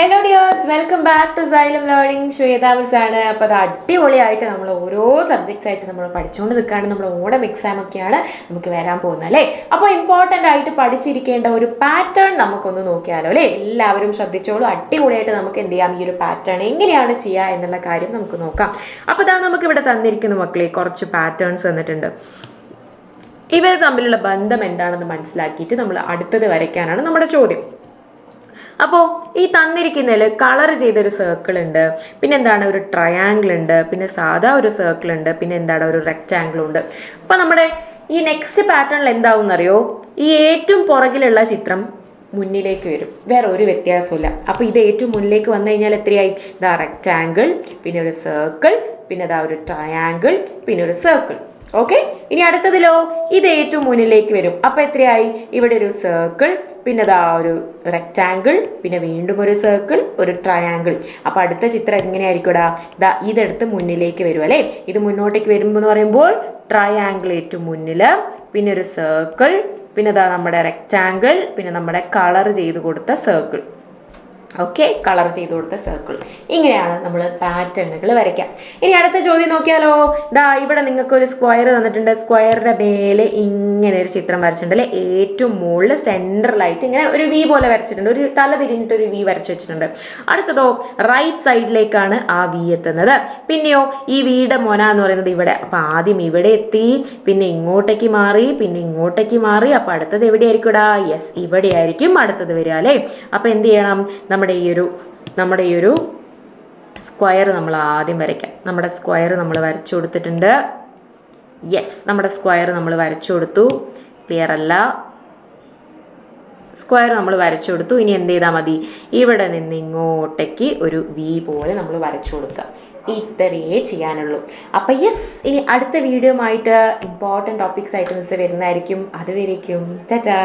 Hello dears, welcome back to Xylem learning. Shweta miss ആണ്. അപ്പോൾ അത് അടിപൊളിയായിട്ട് നമ്മൾ ഓരോ സബ്ജക്ട്സ് ആയിട്ട് നമ്മൾ പഠിച്ചുകൊണ്ട് നിൽക്കുകയാണ്. നമ്മൾ ഓണം എക്സാം ഒക്കെയാണ് നമുക്ക് വരാൻ പോകുന്നത് അല്ലേ. അപ്പോൾ ഇമ്പോർട്ടൻ്റ് ആയിട്ട് പഠിച്ചിരിക്കേണ്ട ഒരു പാറ്റേൺ നമുക്കൊന്ന് നോക്കിയാലോ അല്ലേ. എല്ലാവരും ശ്രദ്ധിച്ചോളൂ. അടിപൊളിയായിട്ട് നമുക്ക് എന്ത് ചെയ്യാം, ഈ ഒരു പാറ്റേൺ എങ്ങനെയാണ് ചെയ്യുക എന്നുള്ള കാര്യം നമുക്ക് നോക്കാം. അപ്പോൾ ഇതാ നമുക്ക് ഇവിടെ തന്നിരിക്കുന്ന മക്കളെ കുറച്ച് പാറ്റേൺസ് തന്നിട്ടുണ്ട്. ഇവർ തമ്മിലുള്ള ബന്ധം എന്താണെന്ന് മനസ്സിലാക്കിയിട്ട് നമ്മൾ അടുത്തത് വരയ്ക്കാനാണ് നമ്മുടെ ചോദ്യം. അപ്പോൾ ഈ തന്നിരിക്കുന്നതിൽ കളർ ചെയ്തൊരു സർക്കിൾ ഉണ്ട്, പിന്നെ എന്താണ് ഒരു ട്രയാങ്കിൾ ഉണ്ട്, പിന്നെ സാധാ ഒരു സർക്കിൾ ഉണ്ട്, പിന്നെ എന്താണ് ഒരു റെക്റ്റാങ്കിൾ ഉണ്ട്. അപ്പോൾ നമ്മുടെ ഈ നെക്സ്റ്റ് പാറ്റേണിൽ എന്താവും എന്നറിയോ, ഈ ഏറ്റവും പുറകിലുള്ള ചിത്രം മുന്നിലേക്ക് വരും, വേറെ ഒരു വ്യത്യാസമില്ല. അപ്പോൾ ഇത് ഏറ്റവും മുന്നിലേക്ക് വന്നു കഴിഞ്ഞാൽ എത്രയായി, ഇതാ റെക്റ്റാങ്കിൾ, പിന്നെ ഒരു സർക്കിൾ, പിന്നെ ഇതാ ഒരു ട്രയാങ്കിൾ, പിന്നെ ഒരു സർക്കിൾ. ഓക്കെ, ഇനി അടുത്തതിലോ ഇത് ഏറ്റവും മുന്നിലേക്ക് വരും. അപ്പോൾ എത്രയായി, ഇവിടെ ഒരു സർക്കിൾ, പിന്നെ ഇതാ ഒരു റെക്റ്റാങ്കിൾ, പിന്നെ വീണ്ടും ഒരു സർക്കിൾ, ഒരു ട്രയാങ്കിൾ. അപ്പോൾ അടുത്ത ചിത്രം എങ്ങനെയായിരിക്കൂടാ, ഇതാ ഇതെടുത്ത് മുന്നിലേക്ക് വരും അല്ലേ. ഇത് മുന്നോട്ടേക്ക് വരുമ്പോൾ എന്ന് പറയുമ്പോൾ ട്രയാങ്കിൾ ഏറ്റവും മുന്നിൽ, പിന്നെ ഒരു സർക്കിൾ, പിന്നെ ഇതാ നമ്മുടെ റെക്റ്റാങ്കിൾ, പിന്നെ നമ്മുടെ കളർ ചെയ്ത് കൊടുത്ത സർക്കിൾ. ഓക്കെ, കളർ ചെയ്ത് കൊടുത്ത സർക്കിൾ. ഇങ്ങനെയാണ് നമ്മൾ പാറ്റേണുകൾ വരയ്ക്കാം. ഇനി അടുത്ത ചോദ്യം നോക്കിയാലോ. ദാ ഇവിടെ നിങ്ങൾക്കൊരു സ്ക്വയർ തന്നിട്ടുണ്ട്. സ്ക്വയറിൻ്റെ മേലെ ഇങ്ങനെ ഒരു ചിത്രം വരച്ചിട്ടുണ്ട് അല്ലേ. ഏറ്റവും മുകളിൽ സെൻട്രലായിട്ട് ഇങ്ങനെ ഒരു വി പോലെ വരച്ചിട്ടുണ്ട്, ഒരു തല തിരിഞ്ഞിട്ട് ഒരു വി വരച്ച് വെച്ചിട്ടുണ്ട്. അടുത്തതോ റൈറ്റ് സൈഡിലേക്കാണ് ആ വി എത്തുന്നത്. പിന്നെയോ ഈ വിയുടെ മൊന എന്ന് പറയുന്നത് ഇവിടെ. അപ്പോൾ ആദ്യം ഇവിടെ എത്തി, പിന്നെ ഇങ്ങോട്ടേക്ക് മാറി, പിന്നെ ഇങ്ങോട്ടേക്ക് മാറി. അപ്പോൾ അടുത്തത് എവിടെയായിരിക്കും? യെസ്, ഇവിടെ ആയിരിക്കും അടുത്തത് വരിക അല്ലേ. അപ്പോൾ എന്ത് ചെയ്യണം, നമ്മുടെ ഈ ഒരു സ്ക്വയർ നമ്മൾ ആദ്യം വരയ്ക്കാം. നമ്മുടെ സ്ക്വയർ നമ്മൾ വരച്ചു കൊടുത്തിട്ടുണ്ട്. യെസ്, നമ്മുടെ സ്ക്വയർ നമ്മൾ വരച്ചു കൊടുത്തു. ക്ലിയർ അല്ല, സ്ക്വയർ നമ്മൾ വരച്ചു കൊടുത്തു. ഇനി എന്ത് ചെയ്താൽ മതി, ഇവിടെ നിന്ന് ഇങ്ങോട്ടേക്ക് ഒരു വി പോലെ നമ്മൾ വരച്ചു കൊടുക്കുക. ഇത്രയേ ചെയ്യാനുള്ളൂ. അപ്പം യെസ്, ഇനി അടുത്ത വീഡിയോ ആയിട്ട് ഇമ്പോർട്ടൻറ്റ് ടോപ്പിക്സ് ആയിട്ട് മിസ് വരുന്നതായിരിക്കും. അതുവരേക്കും ടാറ്റാ.